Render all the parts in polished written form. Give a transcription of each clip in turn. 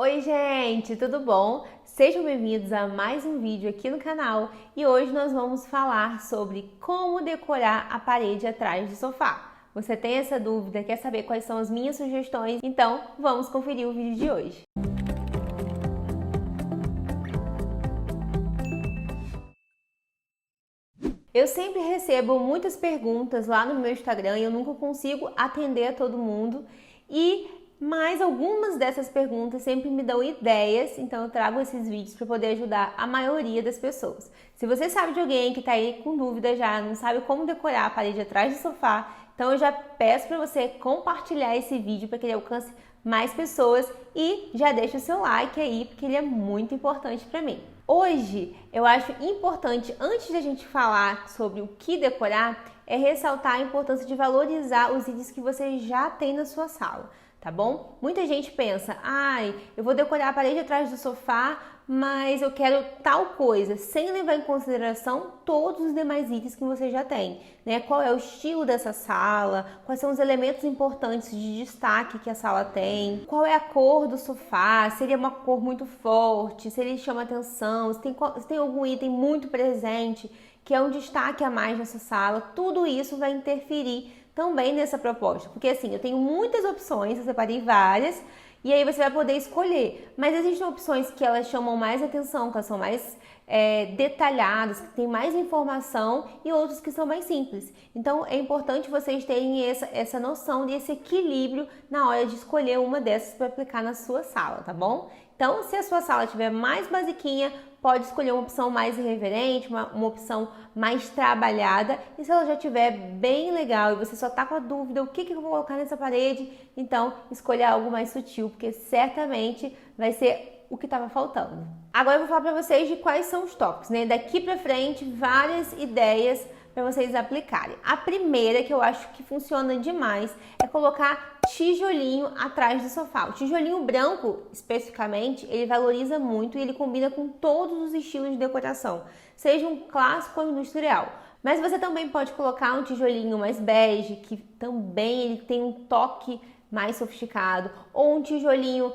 Oi gente, tudo bom? Sejam bem-vindos a mais um vídeo aqui no canal e hoje nós vamos falar sobre como decorar a parede atrás do sofá. Você tem essa dúvida, quer saber quais são as minhas sugestões? Então vamos conferir o vídeo de hoje. Eu sempre recebo muitas perguntas lá no meu Instagram e eu nunca consigo atender a todo mundo mas algumas dessas perguntas sempre me dão ideias, então eu trago esses vídeos para poder ajudar a maioria das pessoas. Se você sabe de alguém que está aí com dúvida já, não sabe como decorar a parede atrás do sofá, então eu já peço para você compartilhar esse vídeo para que ele alcance mais pessoas e já deixa o seu like aí, porque ele é muito importante para mim. Hoje, eu acho importante, antes de a gente falar sobre o que decorar, é ressaltar a importância de valorizar os itens que você já tem na sua sala, tá bom? Muita gente pensa, eu vou decorar a parede atrás do sofá, mas eu quero tal coisa, sem levar em consideração todos os demais itens que você já tem, né? Qual é o estilo dessa sala, quais são os elementos importantes de destaque que a sala tem, qual é a cor do sofá, se ele é uma cor muito forte, se ele chama atenção, se tem algum item muito presente, que é um destaque a mais nessa sala, tudo isso vai interferir também nessa proposta, porque assim, eu tenho muitas opções, eu separei várias, e aí você vai poder escolher, mas existem opções que elas chamam mais atenção, que elas são mais detalhadas, que tem mais informação e outras que são mais simples. Então é importante vocês terem essa noção desse equilíbrio na hora de escolher uma dessas para aplicar na sua sala, tá bom? Então, se a sua sala tiver mais basiquinha, pode escolher uma opção mais irreverente, uma opção mais trabalhada. E se ela já estiver bem legal e você só está com a dúvida, o que eu vou colocar nessa parede, então escolha algo mais sutil, porque certamente vai ser o que estava faltando. Agora eu vou falar para vocês de quais são os tópicos, né? Daqui para frente, várias ideias para vocês aplicarem. A primeira, que eu acho que funciona demais, é colocar tijolinho atrás do sofá. O tijolinho branco, especificamente, ele valoriza muito e ele combina com todos os estilos de decoração, seja um clássico ou industrial. Mas você também pode colocar um tijolinho mais bege, que também ele tem um toque mais sofisticado, ou um tijolinho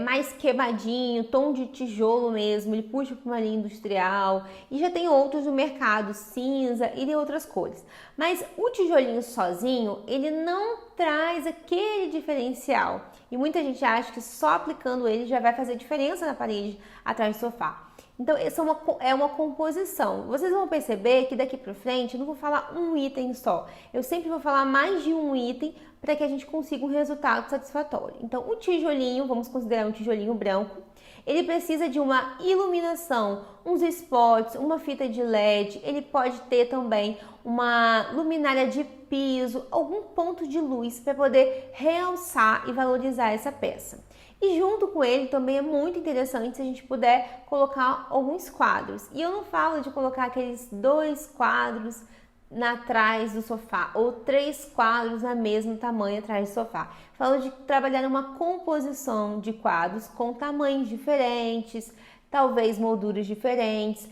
mais queimadinho, tom de tijolo mesmo, ele puxa para uma linha industrial, e já tem outros no mercado, cinza e de outras cores. Mas o tijolinho sozinho, ele não traz aquele diferencial, e muita gente acha que só aplicando ele já vai fazer diferença na parede atrás do sofá. Então, essa é uma composição. Vocês vão perceber que daqui para frente eu não vou falar um item só. Eu sempre vou falar mais de um item para que a gente consiga um resultado satisfatório. Então, o tijolinho, vamos considerar um tijolinho branco, ele precisa de uma iluminação, uns spots, uma fita de LED, ele pode ter também uma luminária de piso, algum ponto de luz para poder realçar e valorizar essa peça. E junto com ele também é muito interessante se a gente puder colocar alguns quadros. E eu não falo de colocar aqueles 2 quadros atrás do sofá ou 3 quadros na mesmo tamanho atrás do sofá. Falo de trabalhar uma composição de quadros com tamanhos diferentes, talvez molduras diferentes,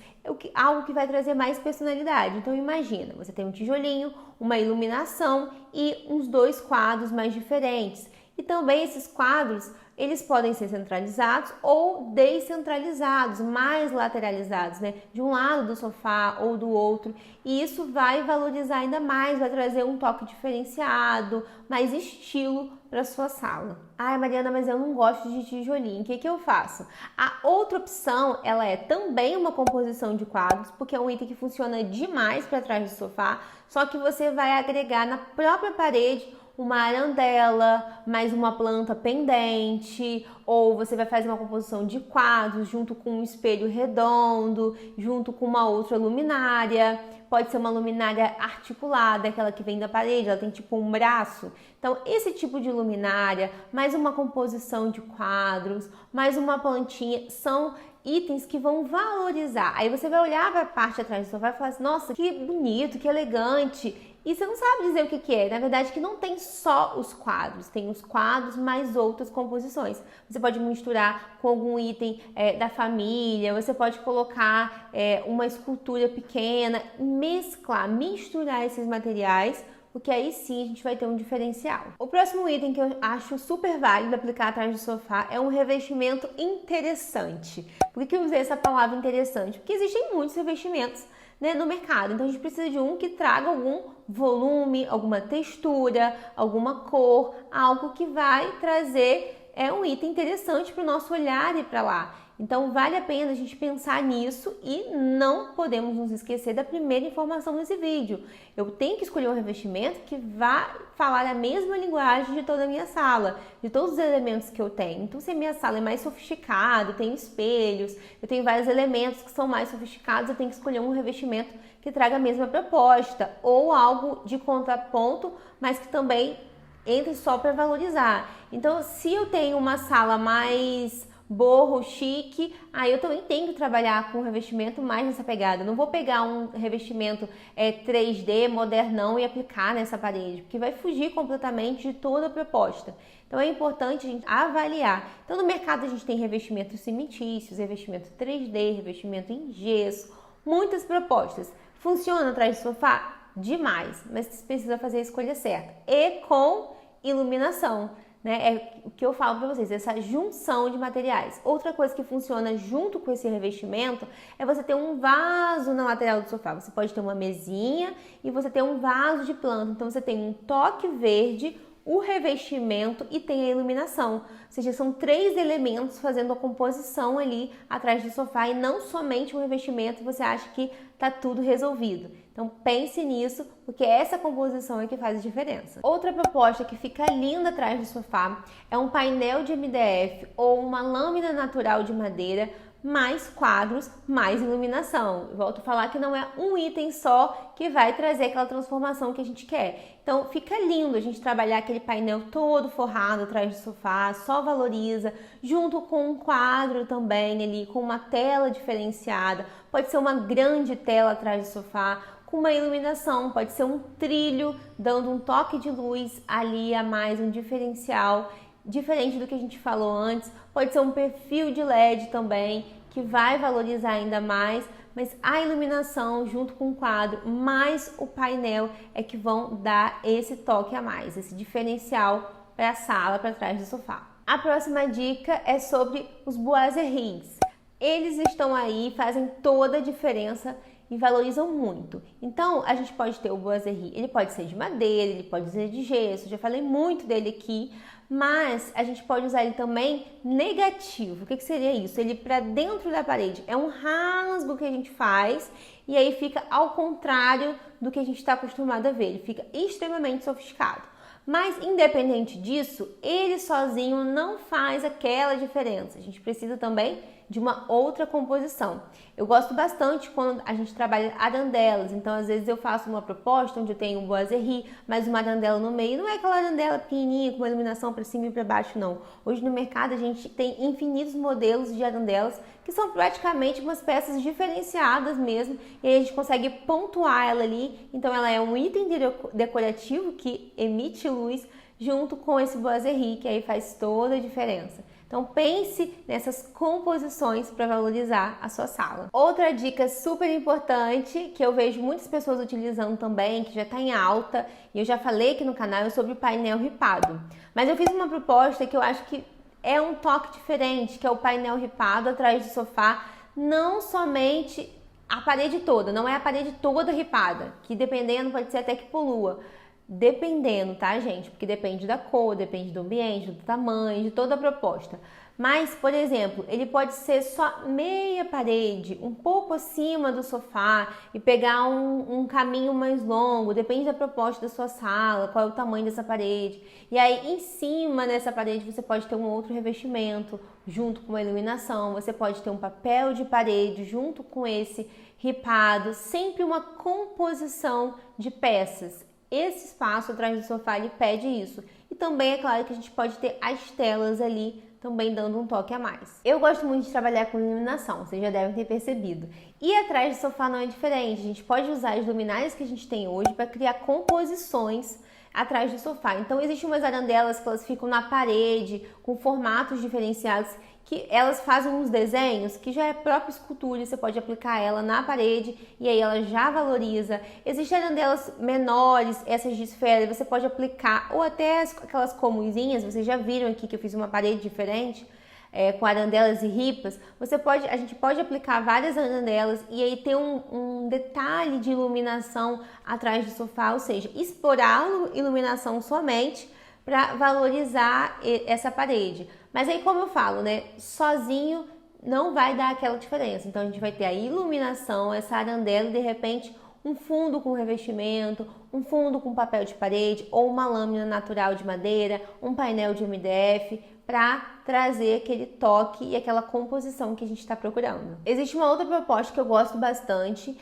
algo que vai trazer mais personalidade. Então imagina, você tem um tijolinho, uma iluminação e uns 2 quadros mais diferentes. E também esses quadros, eles podem ser centralizados ou descentralizados, mais lateralizados, né? De um lado do sofá ou do outro. E isso vai valorizar ainda mais, vai trazer um toque diferenciado, mais estilo para sua sala. Ai, Mariana, mas eu não gosto de tijolinho, o que eu faço? A outra opção, ela é também uma composição de quadros, porque é um item que funciona demais para trás do sofá, só que você vai agregar na própria parede uma arandela, mais uma planta pendente, ou você vai fazer uma composição de quadros junto com um espelho redondo, junto com uma outra luminária. Pode ser uma luminária articulada, aquela que vem da parede, ela tem tipo um braço. Então, esse tipo de luminária, mais uma composição de quadros, mais uma plantinha, são itens que vão valorizar. Aí você vai olhar para a parte atrás do sofá e falar assim, nossa, que bonito, que elegante. E você não sabe dizer o que é. Na verdade, que não tem só os quadros, tem os quadros mais outras composições. Você pode misturar com algum item da família, você pode colocar uma escultura pequena, misturar esses materiais porque aí sim a gente vai ter um diferencial. O próximo item que eu acho super válido aplicar atrás do sofá é um revestimento interessante. Por que eu usei essa palavra interessante? Porque existem muitos revestimentos, né, no mercado, então a gente precisa de um que traga algum volume, alguma textura, alguma cor, algo que vai trazer um item interessante para o nosso olhar e para lá. Então vale a pena a gente pensar nisso e não podemos nos esquecer da primeira informação nesse vídeo. Eu tenho que escolher um revestimento que vá falar a mesma linguagem de toda a minha sala, de todos os elementos que eu tenho. Então se a minha sala é mais sofisticada, eu tenho espelhos, eu tenho vários elementos que são mais sofisticados, eu tenho que escolher um revestimento que traga a mesma proposta ou algo de contraponto, mas que também entre só para valorizar. Então se eu tenho uma sala mais boho, chique, aí eu também tenho que trabalhar com um revestimento mais nessa pegada. Eu não vou pegar um revestimento 3D, modernão e aplicar nessa parede, porque vai fugir completamente de toda a proposta. Então é importante a gente avaliar. Então no mercado a gente tem revestimentos cimentícios, revestimento 3D, revestimento em gesso, muitas propostas. Funciona atrás do sofá? Demais, mas você precisa fazer a escolha certa. E com iluminação. Né? É o que eu falo para vocês, essa junção de materiais. Outra coisa que funciona junto com esse revestimento é você ter um vaso na lateral do sofá. Você pode ter uma mesinha e você ter um vaso de planta. Então você tem um toque verde, o revestimento e tem a iluminação. Ou seja, são 3 elementos fazendo a composição ali atrás do sofá e não somente um revestimento, você acha que está tudo resolvido. Então pense nisso, porque essa composição é que faz a diferença. Outra proposta que fica linda atrás do sofá é um painel de MDF ou uma lâmina natural de madeira, mais quadros, mais iluminação. Eu volto a falar que não é um item só que vai trazer aquela transformação que a gente quer. Então fica lindo a gente trabalhar aquele painel todo forrado atrás do sofá, só valoriza, junto com um quadro também ali, com uma tela diferenciada. Pode ser uma grande tela atrás do sofá, com uma iluminação, pode ser um trilho, dando um toque de luz ali a mais, um diferencial. Diferente do que a gente falou antes, pode ser um perfil de LED também, que vai valorizar ainda mais, mas a iluminação junto com o quadro, mais o painel é que vão dar esse toque a mais, esse diferencial para a sala, para trás do sofá. A próxima dica é sobre os boiseries. Eles estão aí, fazem toda a diferença e valorizam muito. Então, a gente pode ter o boiserie, ele pode ser de madeira, ele pode ser de gesso, já falei muito dele aqui, mas a gente pode usar ele também negativo. O que seria isso? Ele para dentro da parede. É um rasgo que a gente faz e aí fica ao contrário do que a gente está acostumado a ver. Ele fica extremamente sofisticado. Mas, independente disso, ele sozinho não faz aquela diferença. A gente precisa também de uma outra composição. Eu gosto bastante quando a gente trabalha arandelas, então às vezes eu faço uma proposta onde eu tenho um boiserie, mas uma arandela no meio, não é aquela arandela pequenininha com uma iluminação para cima e para baixo, não. Hoje no mercado a gente tem infinitos modelos de arandelas que são praticamente umas peças diferenciadas mesmo, e aí a gente consegue pontuar ela ali, então ela é um item decorativo que emite luz junto com esse boiserie, que aí faz toda a diferença. Então pense nessas composições para valorizar a sua sala. Outra dica super importante que eu vejo muitas pessoas utilizando também, que já está em alta, e eu já falei aqui no canal, é sobre o painel ripado. Mas eu fiz uma proposta que eu acho que é um toque diferente, que é o painel ripado atrás do sofá, não somente a parede toda, não é a parede toda ripada, que dependendo pode ser até que polua. Dependendo, tá, gente? Porque depende da cor, depende do ambiente, do tamanho, de toda a proposta. Mas, por exemplo, ele pode ser só meia parede, um pouco acima do sofá e pegar um caminho mais longo, depende da proposta da sua sala, qual é o tamanho dessa parede. E aí, em cima dessa parede, você pode ter um outro revestimento junto com a iluminação, você pode ter um papel de parede junto com esse ripado, sempre uma composição de peças. Esse espaço atrás do sofá, ele pede isso. E também é claro que a gente pode ter as telas ali, também dando um toque a mais. Eu gosto muito de trabalhar com iluminação, vocês já devem ter percebido. E atrás do sofá não é diferente. A gente pode usar as luminárias que a gente tem hoje para criar composições atrás do sofá. Então existem umas arandelas que elas ficam na parede, com formatos diferenciados, que elas fazem uns desenhos que já é própria escultura, você pode aplicar ela na parede e aí ela já valoriza. Existem arandelas menores, essas de esfera, você pode aplicar, ou até aquelas comunzinhas, vocês já viram aqui que eu fiz uma parede diferente, com arandelas e ripas. A gente pode aplicar várias arandelas e aí ter um detalhe de iluminação atrás do sofá, ou seja, explorar a iluminação somente para valorizar essa parede. Mas aí, como eu falo, né, sozinho não vai dar aquela diferença. Então a gente vai ter a iluminação, essa arandela e de repente um fundo com revestimento, um fundo com papel de parede ou uma lâmina natural de madeira, um painel de MDF, para trazer aquele toque e aquela composição que a gente está procurando. Existe uma outra proposta que eu gosto bastante,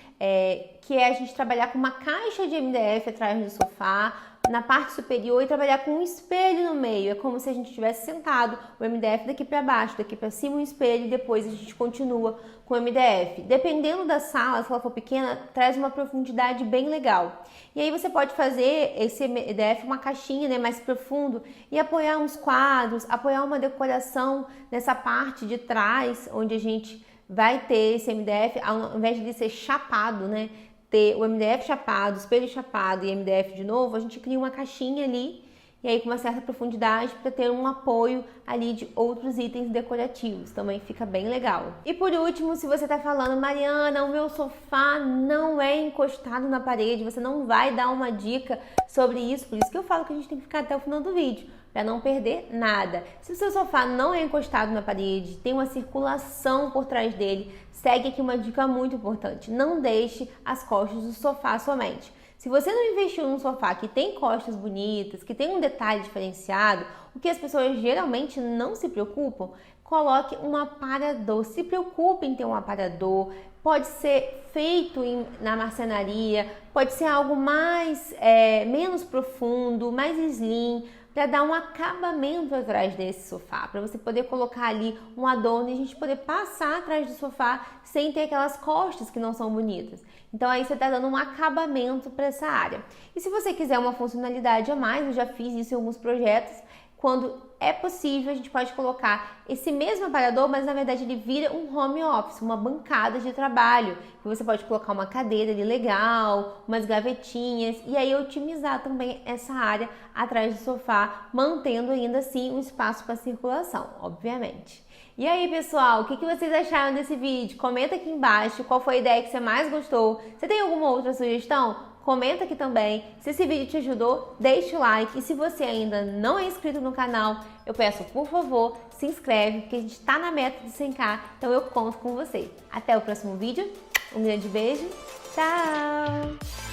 que é a gente trabalhar com uma caixa de MDF atrás do sofá, na parte superior, e trabalhar com um espelho no meio. É como se a gente tivesse sentado o MDF daqui para baixo, daqui para cima um espelho e depois a gente continua com o MDF. Dependendo da sala, se ela for pequena, traz uma profundidade bem legal. E aí você pode fazer esse MDF uma caixinha, né, mais profundo e apoiar uns quadros, apoiar uma decoração nessa parte de trás, onde a gente vai ter esse MDF, ao invés de ser chapado, né, ter o MDF chapado, espelho chapado e MDF de novo, a gente cria uma caixinha ali e aí com uma certa profundidade para ter um apoio ali de outros itens decorativos, também fica bem legal. E por último, se você tá falando, Mariana, o meu sofá não é encostado na parede, você não vai dar uma dica sobre isso, por isso que eu falo que a gente tem que ficar até o final do vídeo, para não perder nada. Se o seu sofá não é encostado na parede, tem uma circulação por trás dele, segue aqui uma dica muito importante, não deixe as costas do sofá somente. Se você não investiu num sofá que tem costas bonitas, que tem um detalhe diferenciado, o que as pessoas geralmente não se preocupam, coloque um aparador. Se preocupe em ter um aparador. Pode ser feito na marcenaria, pode ser algo mais menos profundo, mais slim, para dar um acabamento atrás desse sofá, para você poder colocar ali um adorno e a gente poder passar atrás do sofá sem ter aquelas costas que não são bonitas. Então aí você está dando um acabamento para essa área. E se você quiser uma funcionalidade a mais, eu já fiz isso em alguns projetos, quando é possível a gente pode colocar esse mesmo aparador, mas na verdade ele vira um home office, uma bancada de trabalho, que você pode colocar uma cadeira ali legal, umas gavetinhas e aí otimizar também essa área atrás do sofá, mantendo ainda assim um espaço para circulação, obviamente. E aí, pessoal, o que vocês acharam desse vídeo? Comenta aqui embaixo qual foi a ideia que você mais gostou. Você tem alguma outra sugestão? Comenta aqui também. Se esse vídeo te ajudou, deixa o like. E se você ainda não é inscrito no canal, eu peço, por favor, se inscreve, porque a gente está na meta de 100k, então eu conto com você. Até o próximo vídeo. Um grande beijo. Tchau!